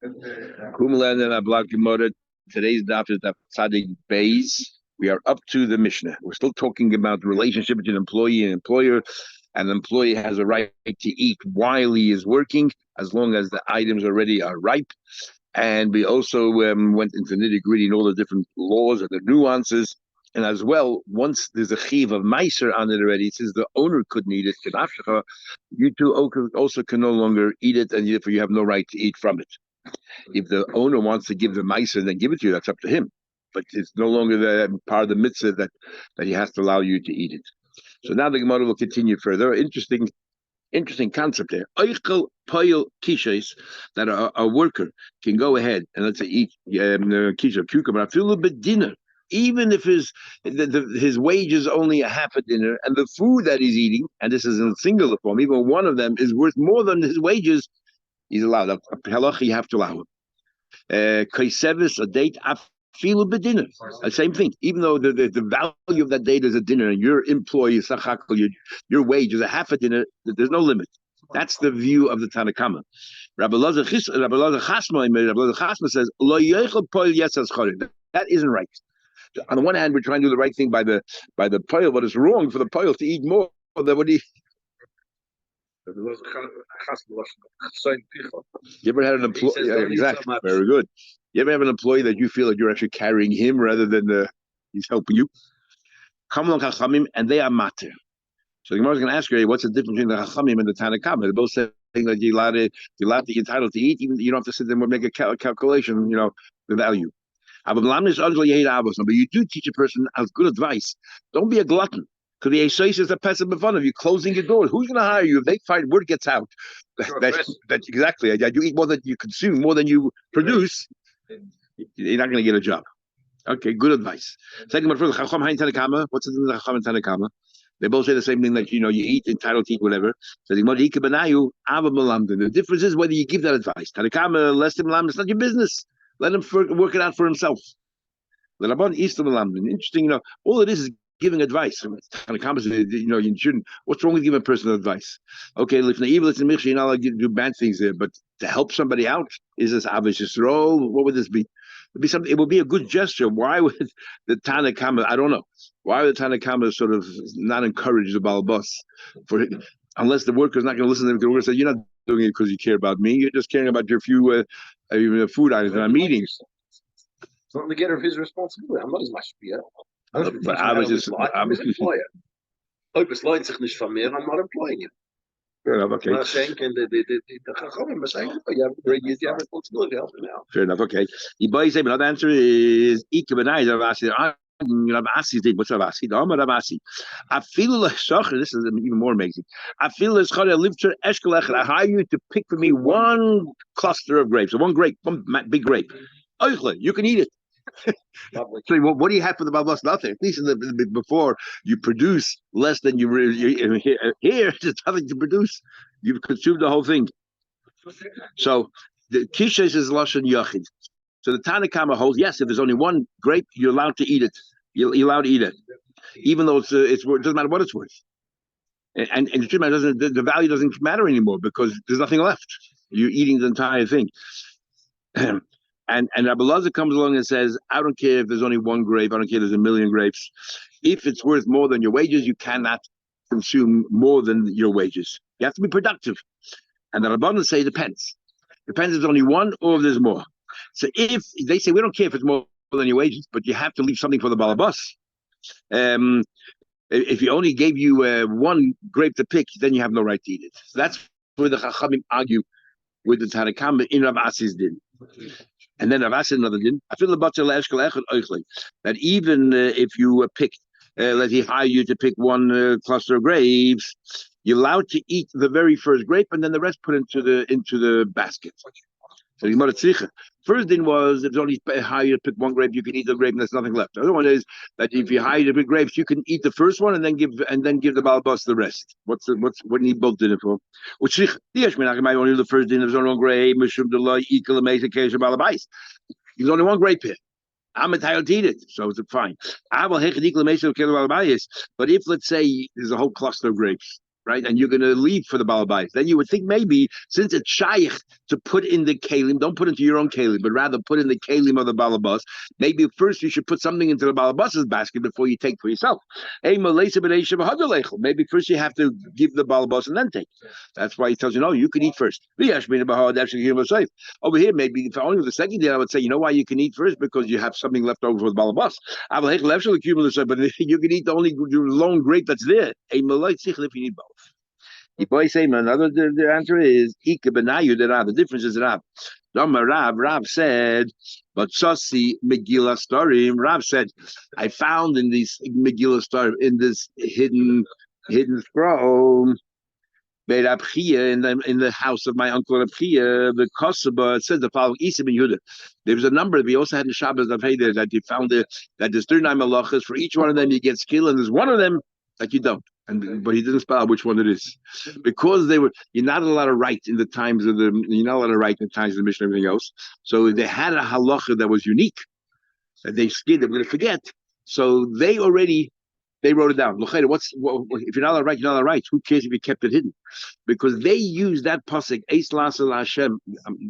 Kumlan and Ablak Gemara. Today's daf is daf Tzadik Beis. We are up to the Mishnah. We're still talking about the relationship between employee and employer, and the employee has a right to eat while he is working, as long as the items already are ripe. And we also went into nitty-gritty and all the different laws and the nuances. And as well, once there's a chiv of meiser on it already, it says the owner couldn't eat it. You two also can no longer eat it, and therefore you have no right to eat from it. If the owner wants to give the meiser and then give it to you, that's up to him. But it's no longer the part of the mitzvah that he has to allow you to eat it. So now the Gemara will continue further. Interesting concept there. Oichel poil kishes, that a worker can go ahead and let's say eat kish of cucumber. I feel a bit dinner, even if his wage is only a half a dinner, and the food that he's eating, and this is in a singular form, even one of them is worth more than his wages. He's allowed. Halacha, you have to allow him. Kaisevis, a date, feel a bit dinner. Same thing. Even though the value of that date is a dinner, and your employee, your wage is a half a dinner, there's no limit. That's the view of the Tanakama. Rabbi Elazar Chasma says, Lo yochel poil yetzas chorim. That isn't right. On the one hand, we're trying to do the right thing by the poil, but it's wrong for the poil to eat more than what he. You ever had an employee? Yeah, exactly. Very good. You ever have an employee that you feel that you're actually carrying him rather than he's helping you? Come along, Chachamim, and they are matir. So the Gemara is going to ask you, what's the difference between the Chachamim and the Tanakama? They're both saying that you're entitled to eat, even you don't have to sit there and make a calculation, the value. But you do teach a person as good advice. Don't be a glutton. Because the Esais is a pesach b'fun of you closing your doors. Who's going to hire you if they find word gets out? That exactly. You eat more than you consume, more than you produce. You're not going to get a job. Okay, good advice. Second one, what's the Chacham and Tanakama? They both say the same thing, that you eat, entitled to eat, whatever. So the difference is whether you give that advice. Tanakama, less than it's not your business. Let him work it out for himself. Interesting, all it is giving advice. You shouldn't. What's wrong with giving a person advice? Okay, if the evil, you're not allowed to do bad things there, but to help somebody out, is this Avish Yisrael? What would this be? It would be a good gesture. Why would the Tanakama? I don't know. Why would the Tanakama sort of not encourage the Balabas unless the worker's not going to listen to them? The worker says, "You're not doing it because you care about me. You're just caring about your few food items in our meetings." It's not the getter of his responsibility. I'm not as much but I was just I'm an employer. Hope it's line sich nicht from me, I'm not employing you. Fair enough, okay. I'm not saying the Chachamim are saying, you have responsibility, help him out. Fair enough, okay. The boy said, another answer is Ike Benai, Rabasi did. What's Rabasi? The Amar Rabasi. I feel like this is even more amazing. I feel as I hire you to pick for me one cluster of grapes, one grape, one big grape. You can eat it. So what do you have for the Babas? Nothing. At least before you produce less than here, there's nothing to produce. You've consumed the whole thing. So the Kishes is Lashon Yachid. So the Tanakama holds, yes, if there's only one grape, you're allowed to eat it. You're allowed to eat it, even though it doesn't matter what it's worth. And the value doesn't matter anymore because there's nothing left. You're eating the entire thing. And Rabbi Elazar comes along and says, I don't care if there's only one grape, I don't care if there's a million grapes. If it's worth more than your wages, you cannot consume more than your wages. You have to be productive. And the Rabbanan say it depends. Depends if there's only one or if there's more. So if they say, we don't care if it's more than your wages, but you have to leave something for the balabas. If he only gave you one grape to pick, then you have no right to eat it. So that's where the Chachamim argue with the Tanakama in Rav Asi's din. And then Rav Asi another din. I feel that even if you pick, let he hire you to pick one cluster of grapes, you're allowed to eat the very first grape, and then the rest put into the basket. So the first thing was, if it's only hire you to pick one grape, you can eat the grape and there's nothing left. The other one is that if you hire you to pick grapes, you can eat the first one and then give the balabas the rest. What need both dinner for? Only the first dinner, there's only one grape. There's only one grape here. I'm entitled to eat it, so it's fine. But if, let's say, there's a whole cluster of grapes, right? And you're going to leave for the balabais. Then you would think maybe since it's shaykh to put in the kalim, don't put into your own kalim, but rather put in the kalim of the balabas. Maybe first you should put something into the balabas's basket before you take for yourself. Maybe first you have to give the balabas and then take. That's why he tells you, no, you can eat first. Over here, maybe if only the second day, I would say, you know why you can eat first? Because you have something left over for the balabas. But you can eat the only lone grape that's there. If you need both. The boy say another the answer is Ika benayu the Rav. The difference is Rav. Rav said, but Sasi Megillah Starim, Rav said, I found in these Megillah Starim, in this hidden scroll, Beit Abchia, in the house of my uncle Abchia, the Kosaba, it says the following: Isa ben Yehuda. There was a number. We also had in Shabbos of Heder that you found there that there's 39 malachas. For each one of them, you get skill, and there's one of them that you don't. But he didn't spell out which one it is, because you're not allowed to write in the times of you're not allowed to write in the times of the Mishnah and everything else. So they had a halacha that was unique that they scared they were going to forget. So they wrote it down. If you're not allowed to write, you're not allowed to write. Who cares if you kept it hidden? Because they use that pasuk, Eis Lasel Hashem.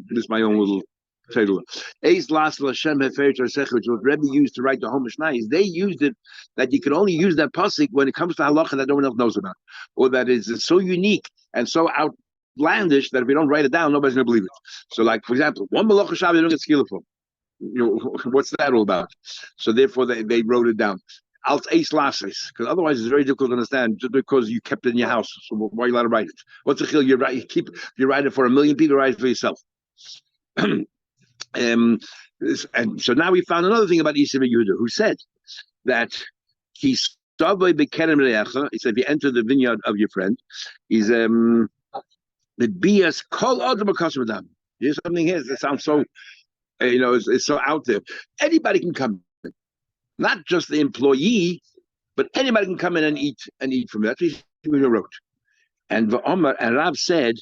This is my own little title. Eis Lasel Hashem Hefer Tarsech, which was Rebbe used to write the whole Mishnah. They used it that you can only use that pasuk when it comes to halacha that no one else knows about, or that is so unique and so outlandish that if we don't write it down, nobody's going to believe it. So, like for example, one malacha Shabbat you don't get skila from. What's that all about? So therefore, they wrote it down. Alt ace lasses, because otherwise it's very difficult to understand. Just because you kept it in your house, so why are you allowed to write it? What's the chil? You write it for 1 million people, write it for yourself. And so now we found another thing about Isa ben Yehuda, who said that he said if you enter the vineyard of your friend, he's the bias call out the makasmadam. Here's something here that sounds so it's so out there. Anybody can come. Not just the employee, but anybody can come in and eat from that. That's what he wrote. And Rav said,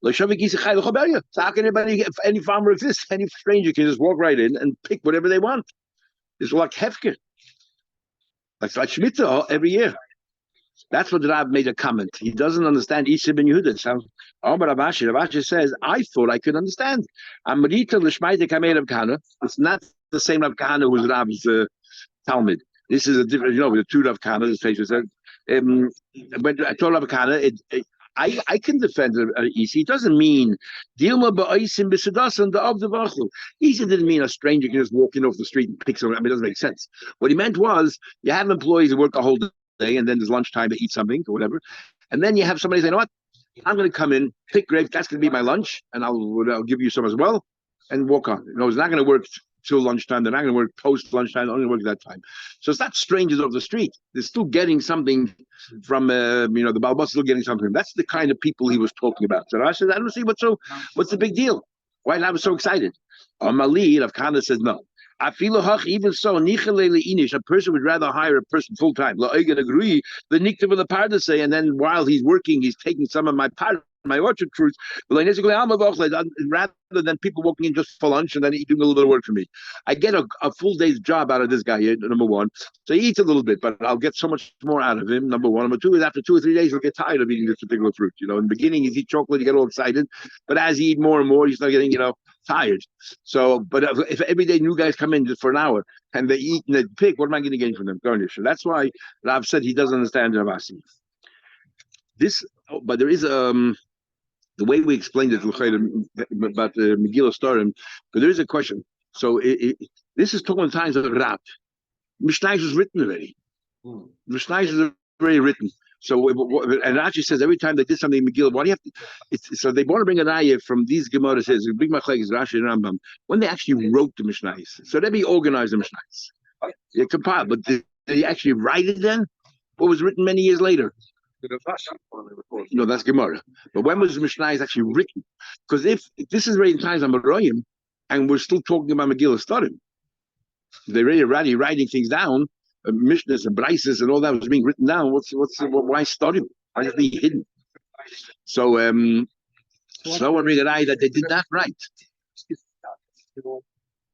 so how can anybody, if any farmer exists, any stranger can just walk right in and pick whatever they want? It's like Hefker. Like Shemitah every year. That's what Rav made a comment. He doesn't understand Isa ben Yehuda. It sounds, Rav Ashi says, I thought I could understand. It's not the same Rav Kahana who was Rav's Talmud. This is a different, with the two Rav Kahana, the face said. But I told Rav Kahana, I can defend Isi. It doesn't mean Dilma ba'oisim b'sedasan of the vachlu. Isi didn't mean a stranger can just walk in off the street and pick something. I mean, it doesn't make sense. What he meant was you have employees who work a whole day, and then there's lunchtime to eat something or whatever, and then you have somebody say, you know what, I'm going to come in, pick grapes. That's going to be my lunch, and I'll give you some as well, and walk on. It's not going to work till lunchtime. They're not going to work post lunchtime. They're only going to work that time. So it's not strangers off the street. They're still getting something from the Balbas still getting something. That's the kind of people he was talking about. So I said, I don't see what's the big deal. Why I was so excited? Amali, Rav Kahana says no. Even so, a person would rather hire a person full time. Agree the niktav of the pardase, and then while he's working, he's taking some of my orchard fruits, rather than people walking in just for lunch and then doing a little bit of work for me. I get a full day's job out of this guy here, number one. So he eats a little bit, but I'll get so much more out of him, number one. Number two is after 2 or 3 days, he'll get tired of eating this particular fruit. In the beginning, you eat chocolate, you get all excited. But as you eat more and more, you start getting, tired. So, but if every day new guys come in just for an hour and they eat and they pick, what am I going to get from them? Garnish. That's why Rav said he doesn't understand Ravasi. But there is the way we explained it about the Megillah Starim, but there is a question. So this is talking times of Rab. Mishnah was written already. Mishnah is already written. So and it actually says every time they did something in Megillah, why do you have to? So they want to bring an ayah from these Gemara says big machlekes is Rashi and Rambam when they actually wrote the Mishnahs. So they organized the Mishnahs. They compiled, but did they actually write it then? What was written many years later? No, that's Gemara. But when was the Mishnah actually written? Because if this is already in times of Aroyim, and we're still talking about Megillah Starim, they're already writing things down, Mishnahs and Brises and all that was being written down. Why Starim? Why is it being hidden? So, so I read an eye that they did that right.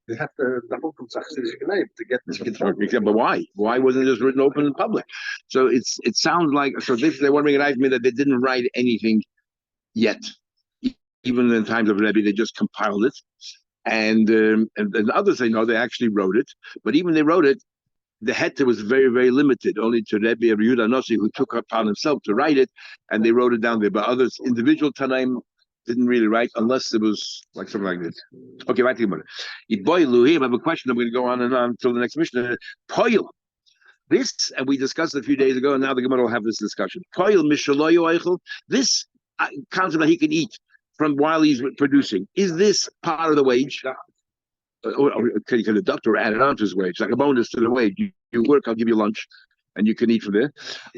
They have the whole to get this. But why? Why wasn't it just written open in public? So it sounds like they want to recognize me that they didn't write anything yet. Even in times of Rebbe, they just compiled it. And others they know they actually wrote it, but even they wrote it, the heter was very, very limited, only to Rebbe Yehuda Nossi, who took upon himself to write it, and they wrote it down there. But others, individual Tanaim, didn't really write unless it was like something like this. Okay, right about it. I have a question. I'm going to go on and on until the next mission. Poil. This, and we discussed it a few days ago, and now the Gemara will have this discussion. Poil mishaloyo eichel. This concept that he can eat from while he's producing, is this part of the wage? Or can you deduct or add it on to his wage, like a bonus to the wage? You work, I'll give you lunch, and you can eat from there.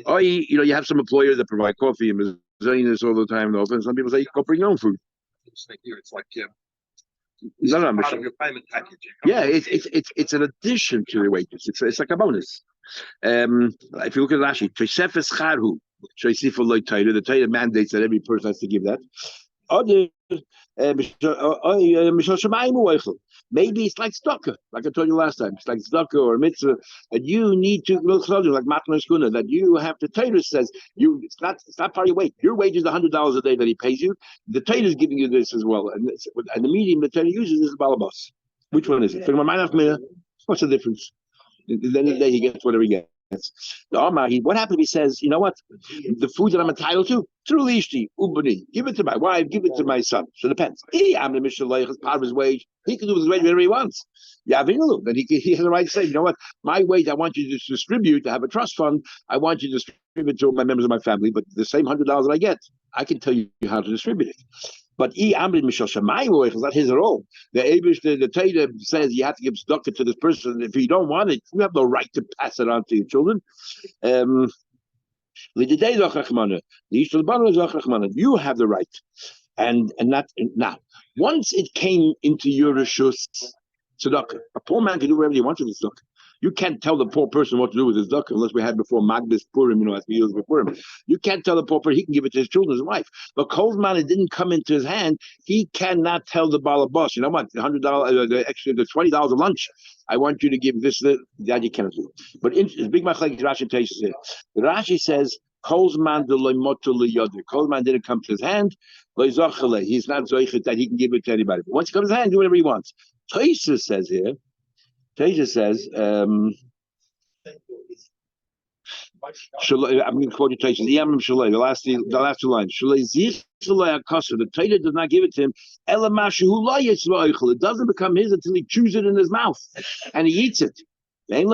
Or you have some employers that provide coffee and mezainis all the time, and some people say you go bring your own food. It's like here, it's like no, part of your payment package. Yeah, it's an addition to the wages. It's like a bonus. If you look at Rashi, Tosefes Charhu, the Torah mandates that every person has to give that. Maybe it's like tzedakah, like I told you last time. It's like tzedakah or mitzvah, and you need to like matna shkuna, that you have to. Torah says it's not part of your wage. Your wage is $100 a day that he pays you. The Torah is giving you this as well, and the medium the Torah uses is balabas. Which one is it? What's the difference? At the end of the day, he gets whatever he gets. What happened if he says, you know what, the food that I'm entitled to, truly ishti, ubani, give it to my wife, give it to my son. So it depends. I'm the mishalech, it's part of his wage. He can do with his wage whatever he wants. Yeah, then he has the right to say, you know what, my wage I want you to distribute, to have a trust fund. I want you to distribute to my members of my family, but the same $100 that I get, I can tell you how to distribute it. But is not his at all. The Torah says you have to give tzedakah to this person. If you don't want it, you have no right to pass it on to your children. You have the right, and not now. Once it came into your reshus tzedakah, a poor man can do whatever he wants with his tzedakah. You can't tell the poor person what to do with his tzedakah unless we had before Magdas Purim, as we used before him. You can't tell the poor person, he can give it to his children, his wife. But Kolzman, it didn't come into his hand. He cannot tell the balabas, you know what, the $100, the $20 of lunch, I want you to give this, that you cannot do. But it's big machlek Rashi takes it. Rashi says, Kolzman Kolzman didn't come to his hand. He's not zoichet that he can give it to anybody. But once it comes to his hand, do whatever he wants. Tosha says here, Teja says, I'm going to quote you, Teja. The last two lines. The Teja does not give it to him. It doesn't become his until he chews it in his mouth and he eats it. Even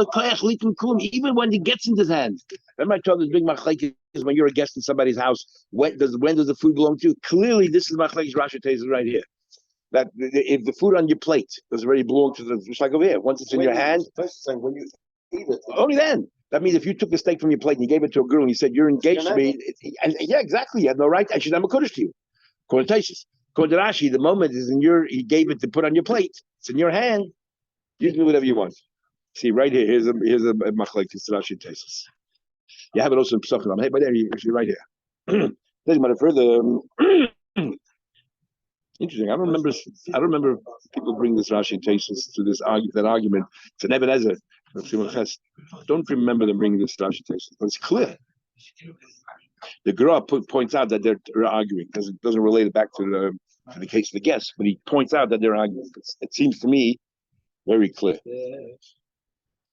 when he gets in his hand. Remember I told this big machlek is when you're a guest in somebody's house. When does the food belong to you? Clearly, this is machlek Rashi Teja right here. That if the food on your plate does already belong to just like over here, once it's in your hand, when you eat it, only then. That means if you took the steak from your plate and you gave it to a girl and you said you're engaged to me, yeah, exactly, you have no right. I should have a kodesh to you. According to Rashi, the moment is he gave it to put on your plate. It's in your hand. You do whatever you want. See right here. Here's a machlek Rashi tesis. You have it also in Pesachim. Hey, by there, you're right here. Doesn't matter further. Interesting. I don't remember people bring this Rashi tesis to that argument. It's an Ebenezer. Don't remember them bringing this Rashi tesis, but it's clear. The Gra points out that they're arguing because it doesn't relate it back to the case of the guest, but he points out that they're arguing. It seems to me very clear.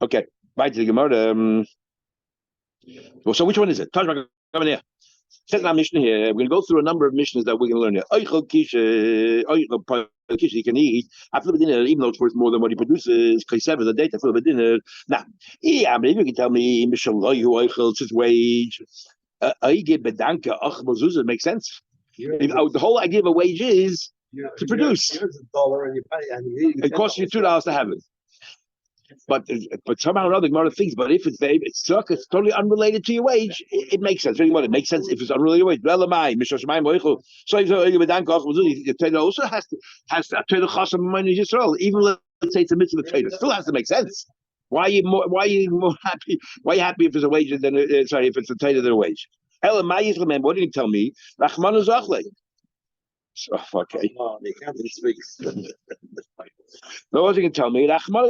Okay, back to the Gemara. Well, so which one is it? Come in here. Says our Mishnah here, we're going to go through a number of Mishnahs that we're going to learn here. He can eat after the dinner, even though it's worth more than what he produces. The date after the dinner. Now, maybe you can tell me, it's his wage. It makes sense. The whole idea of a wage is to produce. It costs you $2 to have it. But somehow or other, Gemara thinks. But if it's totally unrelated to your wage, it makes sense. It makes sense if it's unrelated to your wage. So the Torah also has to Torah chasam money Yisrael. Even let's say it's a mitzvah, the Torah still has to make sense. Why are you more happy? Why are you happy if it's a wage than if it's a Torah than a wage? What did he tell me? Okay. No, what you can tell me, that's what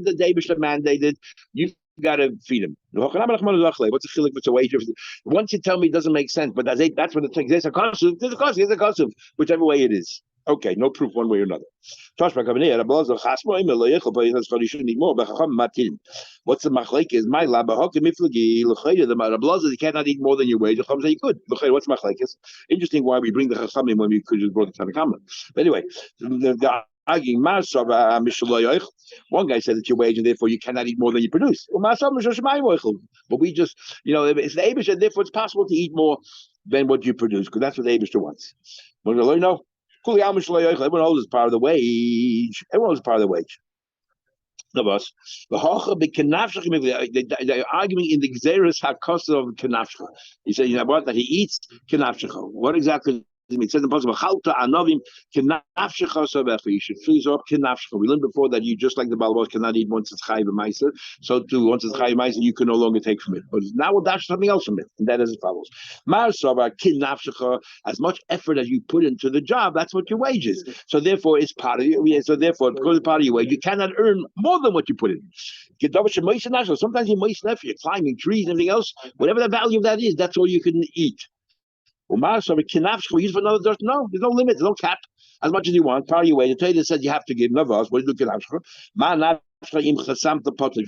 the David mandated. You got to feed him. What's the chilik? What's a wager? Once you tell me it doesn't make sense, but that's what it takes. There's a costume. There's a costume. There's a costume. Whichever way it is. Okay, no proof one way or another. What's the machlek is my lab? The Rablaza, you cannot eat more than your wage. You could. What's machlek? Interesting why we bring the chachamim when we could just brought the Tanakama. But anyway, the arguing one guy said it's your wage and therefore you cannot eat more than you produce. But we just, it's the Abish and therefore it's possible to eat more than what you produce because that's what the Abish wants. Everyone knows it's part of the wage. Everyone knows it's part of the wage. Of us, they're arguing in the Xeris Hakosa of Kenafsha. He said, what? That he eats Kenafsha. What exactly? It says in the possible Chalta Anovim Kenafsha Sobecha. You should freeze up Kenafsha. We learned before that you just like the Balabos cannot eat once it's Chayiv Meiser. So too, once it's Chayiv Meiser, you can no longer take from it. But now we'll dash something else from it, and that is as follows: Mar Soba Kenafsha. As much effort as you put into the job, that's what your wage is. So therefore, it's part of you. So therefore, because it's part of your wage, you cannot earn more than what you put in. Sometimes you're moist, you're climbing trees and everything else. Whatever the value of that is, that's all you can eat. So we use for another dirt. No, there's no limit, there's no cap. As much as you want, part of your way. The Torah says you have to give navas. What do you do? If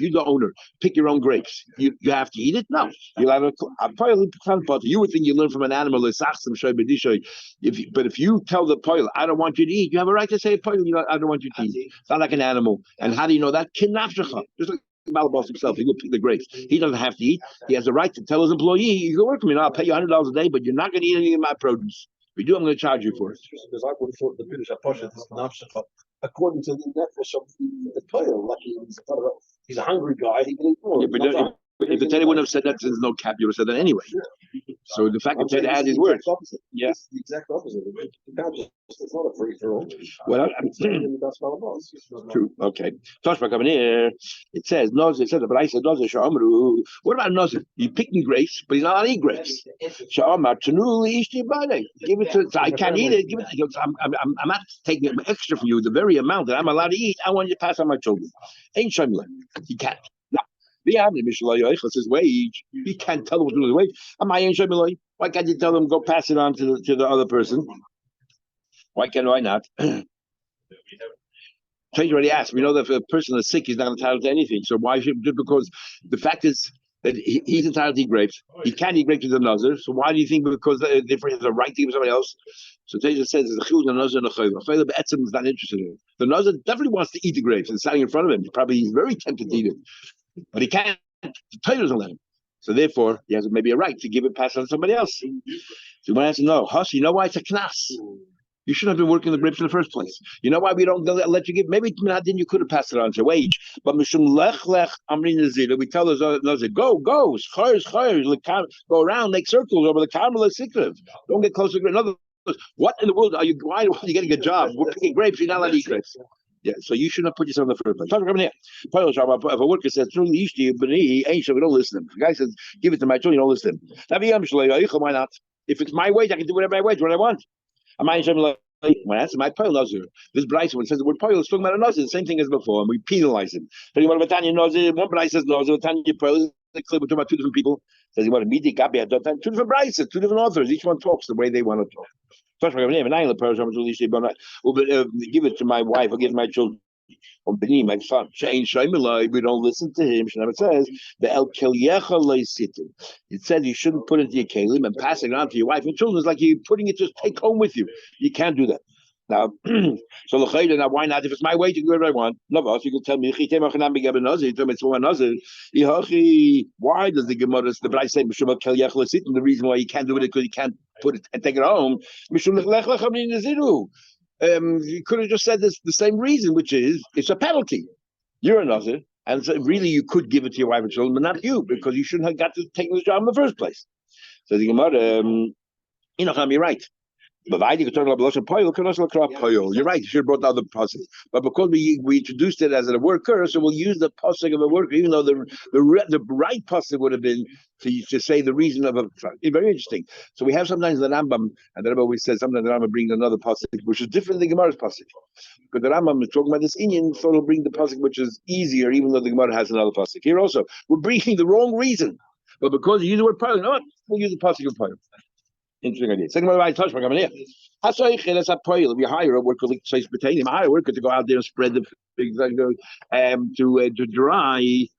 you're the owner, pick your own grapes. You have to eat it? No. You'll have a pot. You would think you learn from an animal. But if you tell the poil, I don't want you to eat, you have a right to say, poil, I don't want you to eat. It's not like an animal. And how do you know that? Just like Malabos himself, he will pick the grapes. He doesn't have to eat. He has the right to tell his employee, you can work for me now, I'll pay you $100 a day, but you're not going to eat any of my produce. If you do, I'm going to charge you for it. Because I would have thought the British Apostle is nafshecha according to the nefesh of the toil. Like he's a hungry guy, he can eat more. Yeah, if the Torah wouldn't have said that, there's no cap, you would have said that anyway. Yeah. So the fact that Torah added his words. Yeah. It's the exact opposite. It's not a free for all. Well, I'm saying true. Okay. It says Nozer. It says, but I said Nozer Sha'amru. What about Nozer? He's picking grapes, but he's not allowed to eat grapes. Sha'amar Tanuli Ishti Bade. Give it to. So I can't eat it. Give it. I'm not taking extra from you. The very amount that I'm allowed to eat, I want you to pass on my children. Ain't Shamla. He can't. His wage. He can't tell them what to do with his wage. Why can't you tell them go pass it on to the other person? Why not? Trade already asked. We know that if a person is sick, he's not entitled to anything. So why should just because the fact is that he's entitled to eat grapes. He can't eat grapes with the nazir. So why do you think because he has a right to give somebody else? So Teja says there's a chiyuv and a nazir and a chayv. A chayv be'etzem is not interested in it. The nazir definitely wants to eat the grapes. It's standing in front of him. He's very tempted to eat it. But he can't. The Torah doesn't let him. So therefore, he has maybe a right to give it, pass it on to somebody else. So one has to know, Hush, you know why it's a knas? You shouldn't have been working the grapes in the first place. You know why we don't let you give? Maybe then you could have passed it on to your wage. But mishum lech amrin nazir, we tell those nazir, go, go around, make circles over the carmel sikriv. Don't get close to grapes. In other words, what in the world are you? Why are you getting a job? We're picking grapes. You're not allowed to eat grapes. Yeah, so you shouldn't have put yourself in the first place. If a worker says, truly, we don't listen. If the guy says, give it to my children, you don't listen. Why not? If it's my wage, I can do whatever I wage, what I want. When I answer my poil nazir, this Bryce when it says the word poil is talking about a nazir, the same thing as before, and we penalize him. So you want to Tanya nazir, one Bryce says nazir, Tanya poil is clear. We're talking about two different people. Says you want to meet the Gabi, two different Bryces, two different authors. Each one talks the way they want to talk. Give it to my wife or give it to my children. My son. We don't listen to him. It says it says you shouldn't put it into your kelim and pass it on to your wife and children. It's like you're putting it to take home with you. You can't do that. Now, so now why not? If it's my way to do whatever I want, no, you can tell me. Why does the Gemara, the Bryce say, the reason why you can't do it is because you can't put it and take it home? You could have just said this the same reason, which is it's a penalty. You're a nazir, and so really you could give it to your wife and children, but not you, because you shouldn't have got to take this job in the first place. So the Gemara, you're right. You're right. You should have brought the other pasuk, but because we introduced it as a worker, so we'll use the pasuk of a worker, even though the right pasuk would have been to say the reason of a. Very interesting. So we have sometimes the Rambam, and the Rebbe always says sometimes the Rambam brings another pasuk which is different than the Gemara's pasuk, because the Rambam is talking about this Indian, so he'll bring the pasuk which is easier, even though the Gemara has another pasuk. Here also, we're bringing the wrong reason, but because you use the word pile, no, we'll use the pasuk of pile. Interesting idea. Second one, I touch my coming here. If you hire a worker, like say Spitanium, hire a worker to go out there and spread the things to dry. He's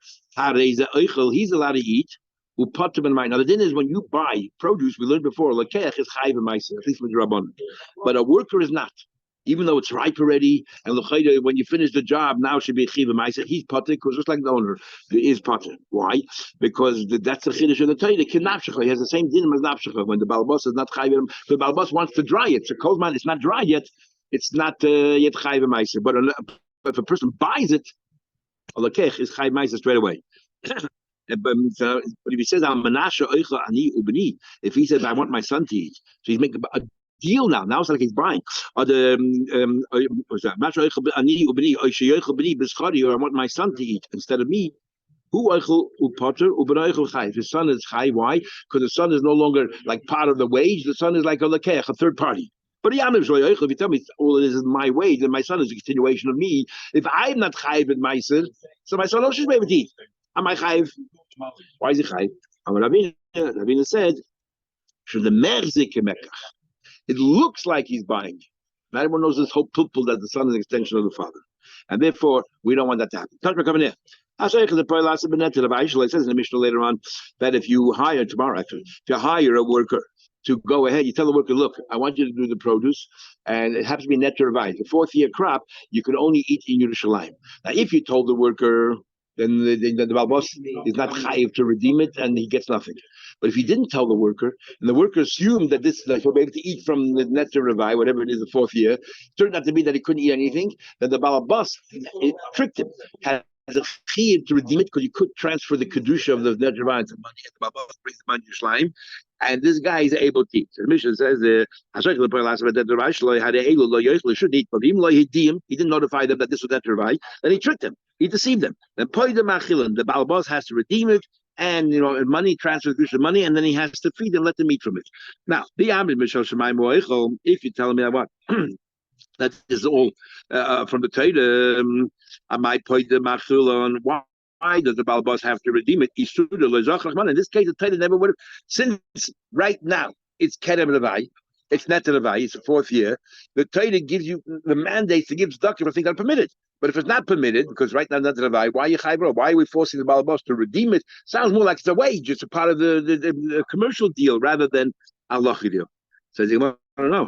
allowed to eat. Who put them in mind. Now the thing is, when you buy produce, we learned before, lekech is chayv ma'aser, at least with Rabban, but a worker is not. Even though it's ripe already, and when you finish the job, now should be chiv ma'aser. He's potter because just like the owner is potter. Why? Because that's the chiddush of the Torah. He has the same din as nafshecha. When the balbos is not chayv, the balbos wants to dry it. So Kozman, it's not dry yet. It's not yet chayv ma'aser. But if a person buys it, lekech is chayv ma'aser straight away. But if he says, if he says, I want my son to eat, so he's making a deal now. Now it's like he's buying. Or I want my son to eat instead of me. His son is high. Why? Because the son is no longer like part of the wage. The son is like a third party. But if you tell me all it is my wage, and my son is a continuation of me, if I'm not chayiv in my son, so my son also should be able to eat. Am I chayiv? Why is he chayiv? Rabbeinu said, "Should the merzik mekach?" It looks like he's buying. Not everyone knows this whole pulpul that the son is an extension of the father, and therefore we don't want that to happen. Touch coming here. It says in the Mishnah later on that if you hire tomorrow, actually, if you hire a worker to go ahead, you tell the worker, "Look, I want you to do the produce, and it happens to be net to revise. The fourth year crop, you can only eat in Yerushalayim." Now, if you told the worker, then the balbos is not chayiv to redeem it, and he gets nothing. But if he didn't tell the worker, and the worker assumed that he'll be able to eat from the net to revive, whatever it is, the fourth year, turned out to be that he couldn't eat anything, then the balbos tricked him. Has a chayiv to redeem it because you could transfer the kedusha of the net to revive to money, and the balbos brings the money to Yerushalayim. And this guy is able to eat. So the Mishnah says, should eat, but even though he didn't notify them that this was that revive, then he tricked them. He deceived them. Then the balbos has to redeem it, and money transfers the money, and then he has to feed them, let them eat from it. Now, if you tell me what that is all from the Torah, I might point the machil on why does the balbos have to redeem it? In this case, the Torah never would have. Since right now it's kerem levai, it's net levai, it's the fourth year. The Torah gives you the mandate to give tzedakah for things that are permitted. But if it's not permitted, because right now net levai, why are you chayv? Why are we forcing the balbos to redeem it? Sounds more like it's a wage. It's a part of the commercial deal rather than a halachic deal. Says I don't know.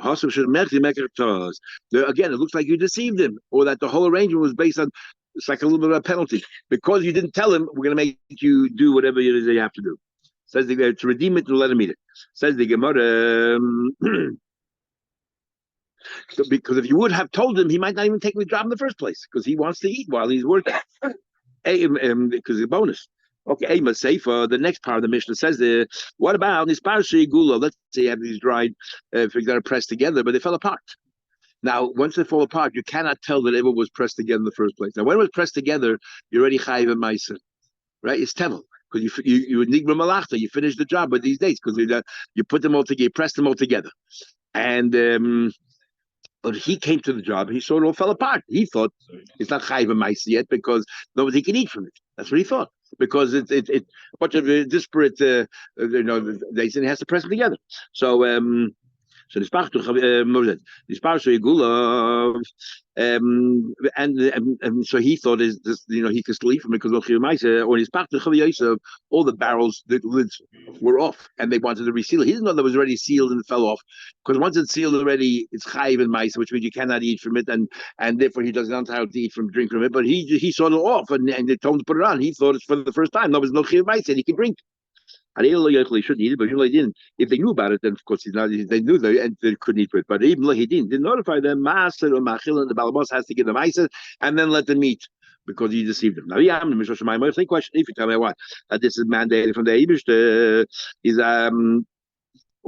Again, it looks like you deceived him, or that the whole arrangement was based on. It's like a little bit of a penalty because you didn't tell him. We're going to make you do whatever it is you have to do. Says to redeem it, to let him eat it. Says the Gemara. Because if you would have told him, he might not even take the job in the first place because he wants to eat while he's working. Because it's a bonus. Okay, Seifa, the next part of the Mishnah says, what about this parasha gula? Let's say you have these dried figs that are pressed together, but they fell apart. Now, once they fall apart, you cannot tell that it was pressed together in the first place. Now, when it was pressed together, you're already chayiv and ma'aser, right? It's tevel because you nigma malachta. You finish the job with these days because you put them all together, you press them all together, and but he came to the job. He saw it all fell apart. He thought it's not chayiv and ma'aser yet because nobody can eat from it. That's what he thought because it's a bunch of disparate. They said he has to press them together. So. So this parsha Igula, and so he thought is this, he could still eat from it because or his parsha all the barrels, the lids were off, and they wanted to reseal it. He didn't know that it was already sealed and it fell off because once it's sealed already, it's chayiv and ma'aser, which means you cannot eat from it, and therefore he doesn't know how to eat drink from it. But he saw it off, and they told him to put it on. He thought it's for the first time. There was no chayiv ma'aser, and he could drink. He shouldn't eat it, but even though he didn't, if they knew about it, then of course they knew and they couldn't eat it. But even though he didn't notify them, Master or Machil and the Balabos has to give them ice and then let them eat because he deceived them. Now, the question, if you tell me what, that this is mandated from the Eibush, is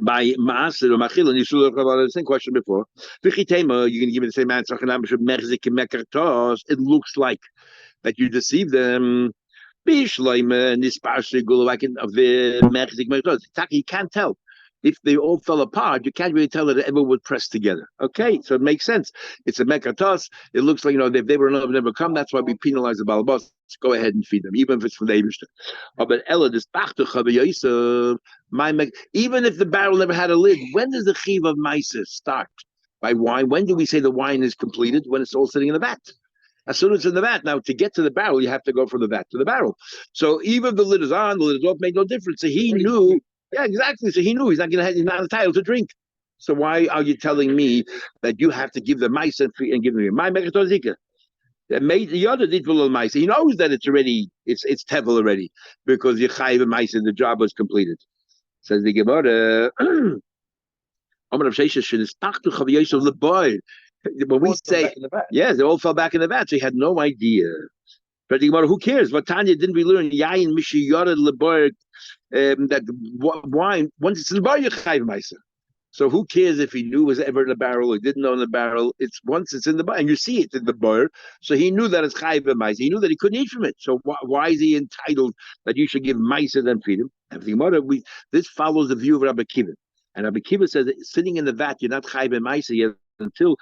by Maaser or Machil, and you should have about the same question before. You're going to give me the same answer. It looks like that you deceive them. Bishleim Nisparshi Gulakin of the Merzik Mertos. You can't tell. If they all fell apart, you can't really tell that it ever would press together. Okay, so it makes sense. It's a mekatos. It looks like, if they were never come, that's why we penalize the balabas. Go ahead and feed them, even if it's from the Eibishter. But Ella, this even if the barrel never had a lid, when does the chiv of Maisa start? By wine. When do we say the wine is completed? When it's all sitting in the vat. As soon as it's in the vat, now to get to the barrel, you have to go from the vat to the barrel. So even if the lid is on, the lid is off, made no difference. So he knew, yeah, exactly. So he knew he's not entitled to drink. So why are you telling me that you have to give the mice and give them my megatozika? The other did little mice. He knows that it's already it's tevel already because you chayiv mice and the job was completed. Says the Gemara. When we say, yes, they all fell back in the vat, so he had no idea. But who cares? What Tanya didn't we learn? Yayin mishi yored lebar that wine once it's in the bar you chayv meiser. So who cares if he knew it was ever in the barrel or didn't know in the barrel? It's once it's in the bar and you see it in the bar. So he knew that it's chayv meiser. He knew that he couldn't eat from it. So why is he entitled that you should give meiser then feed him? And this follows the view of Rabbi Kiva. And Rabbi Kiva says that sitting in the vat, you're not chayv meiser yet until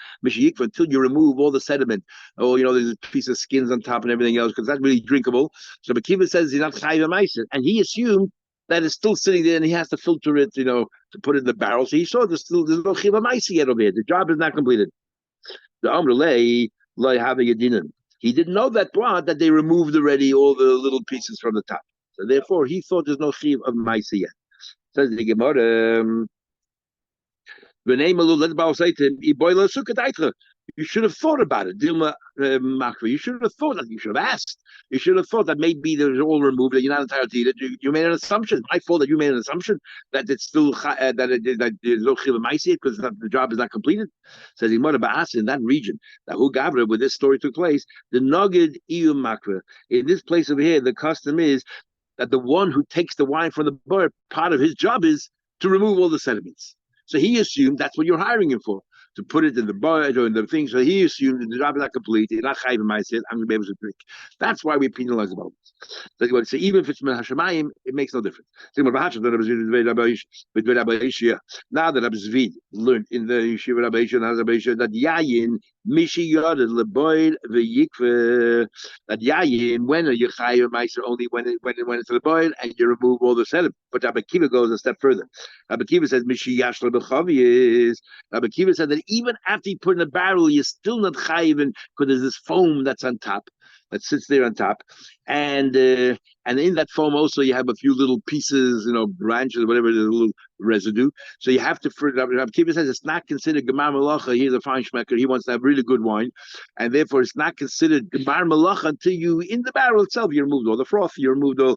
you remove all the sediment. Oh, there's a piece of skins on top and everything else because that's really drinkable. So Rabbi Kiva says he's not chayv meiser, and he assumed that it's still sitting there and he has to filter it, to put it in the barrel. So he saw there's no chiva meiser yet over here. The job is not completed. The amrulei loy have yedinim. He didn't know that they removed already all the little pieces from the top. So therefore, he thought there's no chiv of meiser yet. Says the Gemara. You should have thought about it. You should have thought that. You should have asked. You should have thought that maybe they're all removed. That you're not entitled to eat it. You made an assumption. I thought that you made an assumption that it's still that there's no chiv ma'aseh because the job is not completed. Says he might have asked in that region that who gavra where this story took place. The nogid iu makra in this place over here. The custom is that the one who takes the wine from the bar, part of his job is to remove all the sediments. So he assumed that's what you're hiring him for, to put it in the bar or in the thing. So he assumed that the job is not complete. He's not chayv ma'aseh. I'm going to be able to drink. That's why we penalize about this. So even if it's min hashemayim, it makes no difference. Now that Rabbi Zvid learned in the yeshiva Rabbi Yisha that yayin mishi yoded leboid v'yikve, that yayin when you chayv ma'aseh only when it's the boil and you remove all the sediment. But Rabbi Kiva goes a step further. Rabbi Kiva says mishi yashla b'chavi. Rabbi Kiva said that even after you put in a barrel, you're still not chayiv because there's this foam that's on top, that sits there on top, and in that foam also you have a few little pieces, branches, whatever, the little residue. So you have to. Rabbi Kiva says it's not considered gemar malacha. He's a fine shmecker. He wants to have really good wine, and therefore it's not considered gemar malacha until you in the barrel itself you removed all the froth, you removed all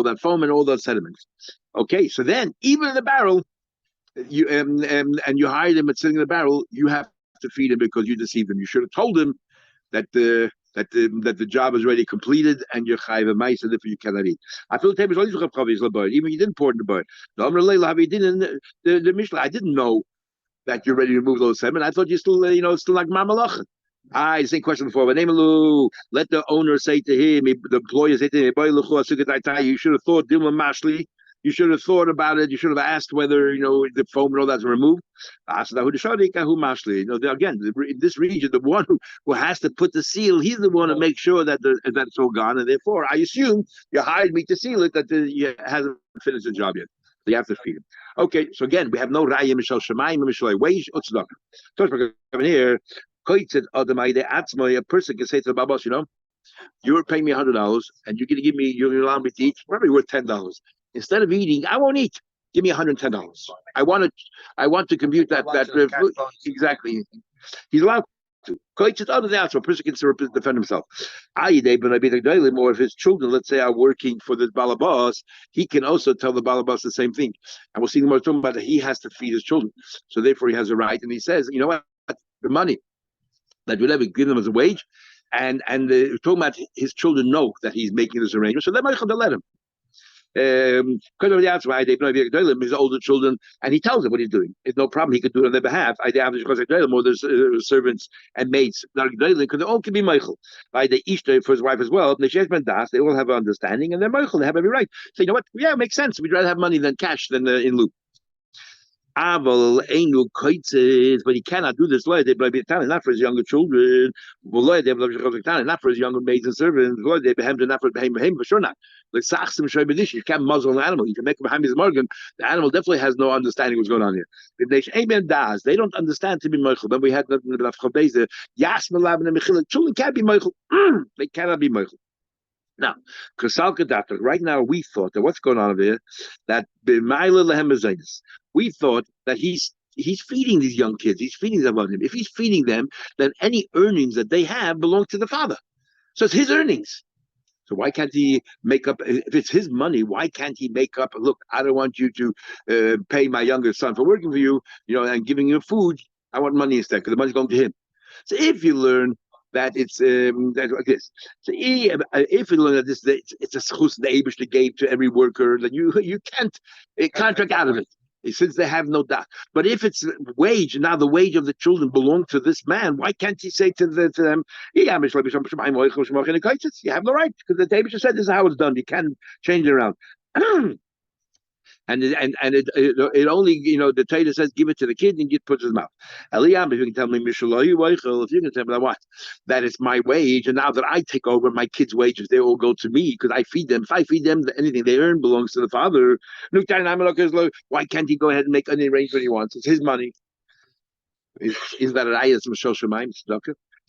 that foam and all those sediments. Okay, so then even in the barrel. You and you hired him at sitting in the barrel, you have to feed him because you deceived him. You should have told him that the job is already completed and you're chayv a mice and therefore you cannot eat. I feel even you didn't pour it in the bird. The Mishnah, I didn't know that you're ready to remove those seven. I thought you still still like mamalach. Same question before. But let the owner say to him, the employer say to him, you should have thought Dilma Mashli. You should have thought about it. You should have asked whether the foam and all that's removed. Again, in this region, the one who has to put the seal, he's the one to make sure that that's all gone. And therefore, I assume you hired me to seal it, that you hasn't finished the job yet. So you have to feed him. Okay, so again, we have no raya mishal shemayim mishal wage utzedakah. So coming here, a person can say to the babas, you're paying me $100 and you're going to give me, you're going to allow me to eat, probably worth $10. Instead of eating, I won't eat. Give me $110. I want to compute that exactly. He's allowed to. So a person can defend himself. Or if his children, let's say, are working for the balabas, he can also tell the balabas the same thing. And we'll see more talking about that he has to feed his children. So therefore he has a right, and he says, you know what, the money that we'll ever give them as a wage, and talking about his children know that he's making this arrangement, so they're going to let him. Because of the outside, his older children, and he tells them what he's doing. It's no problem. He could do it on their behalf. I have more there's servants and maids, because they all can be Michael. They each for his wife as well. They all have an understanding, and they're Michael. They have every right. So you know what? Yeah, it makes sense. We'd rather have money than cash than in loop. But he cannot do this. Not for his younger children, not for his younger maids and servants. Not for him, for sure not. Like you can't muzzle an animal. You can make him behind his morgan. The animal definitely has no understanding what's going on here. They don't understand to be Michael. Then we had children can't be Michael. They cannot be Michael. Now, right now we thought that what's going on over here, that we thought that he's feeding these young kids, he's feeding them on him. If he's feeding them, then any earnings that they have belong to the father. So it's his earnings. So why can't he make up, if it's his money, why can't he make up, look, I don't want you to pay my younger son for working for you, and giving him food. I want money instead, because the money's going to him. So if you learn that it's like this. So if you learn that it's a schus the Eibushter gave to every worker, then you can't contract out of it, since they have no doubt. But if it's wage, now the wage of the children belong to this man, why can't he say to them, you have no right, because the Eibushter said this is how it's done. You can't change it around. And it only, the Torah says give it to the kid and get puts his mouth. If you can tell me if you can tell me what, that it's my wage, and now that I take over my kids' wages, they all go to me because I feed them. If I feed them, anything they earn belongs to the father. Why can't he go ahead and make any arrangement he wants? It's his money. Is that an ayah from Shosha Maim?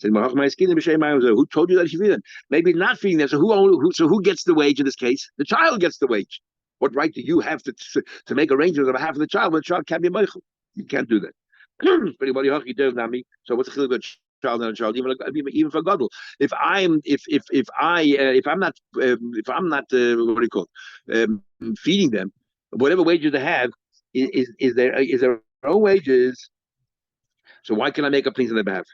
Who told you that he feed them? Maybe not feeding them. So who gets the wage in this case? The child gets the wage. What right do you have to make arrangements on behalf of the child when the child can't be Michael? You can't do that. So what's the chiluk about child and a child? Even for Gadol, if I'm not what do you call it, feeding them, whatever wages they have is their own wages. So why can I make up things on their behalf?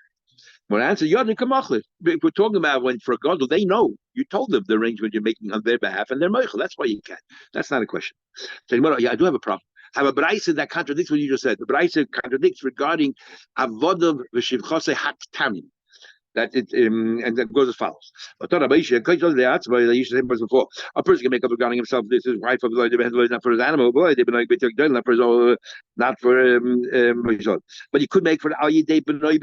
When I answer, we're talking about when for God, they know you told them the arrangement you're making on their behalf, and they're Michael. That's why you can. That's not a question. So, I do have a problem. I have a Braisa that contradicts what you just said. The Braisa contradicts regarding avodav v'shivchosei haktanim. That it and that goes as follows. A person can make up regarding himself. This is wife of the not for his animal, not for his own, not for but you could make for the al yidei b'noy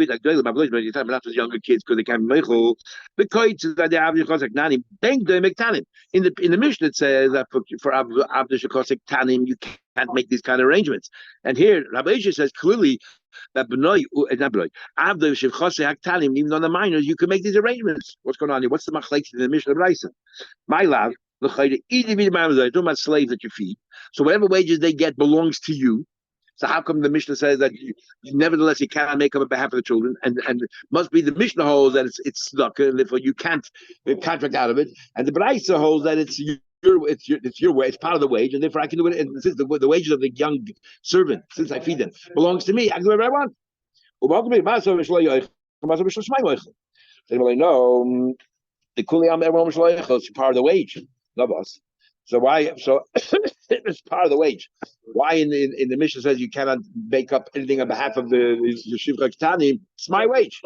not for younger kids because they can't be meichel. The koitz that they have shekosek nanim bank they make tanim. In the Mishnah it says that for avdu shekosek tanim you can't make these kind of arrangements. And here Rabbi Yisrael says clearly that b'noy not b'noy avdu shekosek tanim, even on the minors you can make these arrangements. What's going on here? What's the machlekes in the Mishnah Brayso? My love, the talking about slaves that you feed. So whatever wages they get belongs to you. So how come the Mishnah says that nevertheless you cannot make up on behalf of the children, and must be the Mishnah holds that it's stuck, and therefore you can't contract out of it, and the Brayso holds that it's your wage, it's part of the wage, and therefore I can do it. And since the wages of the young servant, since I feed them, belongs to me, I can do whatever I want. No, the kuliyam everyone is part of the wage, not us. So why? So it's part of the wage. Why in the Mishnah says you cannot make up anything on behalf of the shivcha ktanim? It's my wage.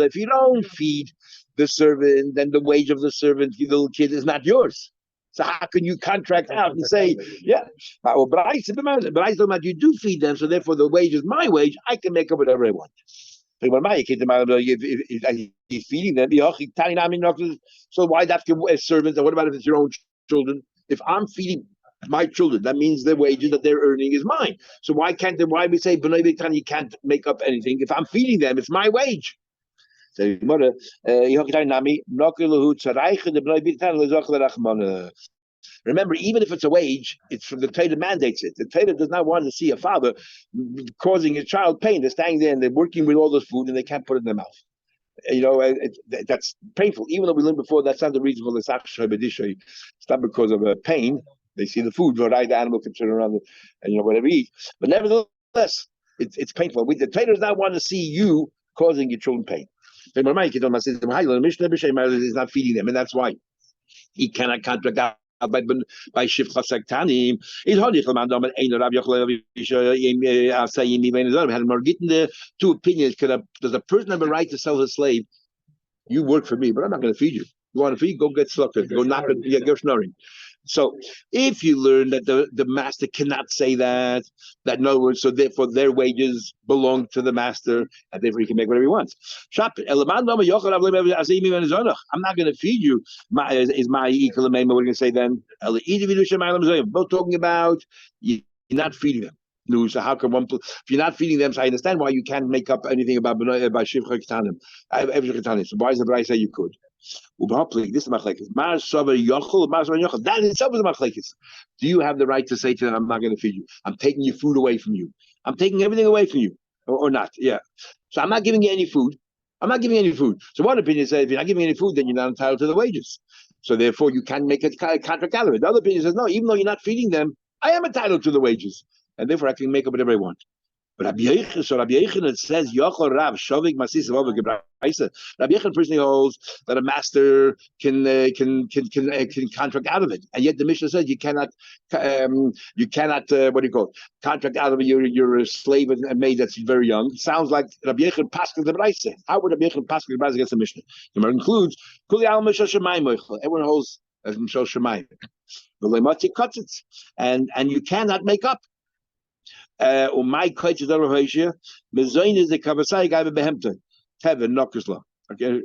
If you don't feed the servant, then the wage of the servant, the little kid, is not yours. So how can you contract out and say, yeah, but I said you do feed them, so therefore the wage is my wage. I can make up whatever I want. If he's feeding them, so why that's a servant? And what about if it's your own children? If I'm feeding my children, that means the wages that they're earning is mine. So why we say you can't make up anything? If I'm feeding them, it's my wage. So remember, even if it's a wage, it's from the Torah mandates it. The Torah does not want to see a father causing his child pain. They're standing there and they're working with all this food and they can't put it in their mouth. That's painful. Even though we learned before, that's not the reason for the Sachshai B'dishay. It's not because of pain. They see the food, right? The animal can turn around and whatever he eats. But nevertheless, it's painful. The Torah does not want to see you causing your children pain. He's not feeding them, and that's why. He cannot contract out by Shivcha Saktanim. It's hard to man down ein Rabbi Yochanan had more getting the two opinions. Does a person have a right to sell his slave? You work for me, but I'm not going to feed you. You want to feed? Go get slaughtered. Go knock it. Go snoring. So if you learn that the master cannot say that in other words, so therefore their wages belong to the master, and therefore he can make whatever he wants. I'm not going to feed you. Is my equal? What are you going to say then? Both talking about you're not feeding them. No, so how come if you're not feeding them? So I understand why you can't make up anything about Shivcha Ketanim. So why is the Bryce say you could? This is machlekes. That itself is machlekes. Do you have the right to say to them, "I'm not going to feed you. I'm taking your food away from you. I'm taking everything away from you, or not?" Yeah. So I'm not giving you any food. I'm not giving you any food. So one opinion says, if you're not giving any food, then you're not entitled to the wages. So therefore, you can't make a contract out of it. The other opinion says, no, even though you're not feeding them, I am entitled to the wages, and therefore I can make up whatever I want. But Rabbi Yochanan says, Yochel Rav Shovik Masis Gebraisa. Rabbi Yochanan personally holds that a master can contract out of it, and yet the Mishnah says you cannot what do you call it? Contract out of it. You're a slave and maid that's very young. It sounds like Rabbi Yochanan Pascal the Braisa. How would Rabbi Yochanan Pascal the Braisa against the Mishnah? The Gemara includes Kuli Al Mishal Shemayim. Everyone holds as Mishal Shemayim. The Lemati cuts it, and you cannot make up. My coach is over here. Mezoin is the kavasai guy behemter. Tevin knockers law. Okay.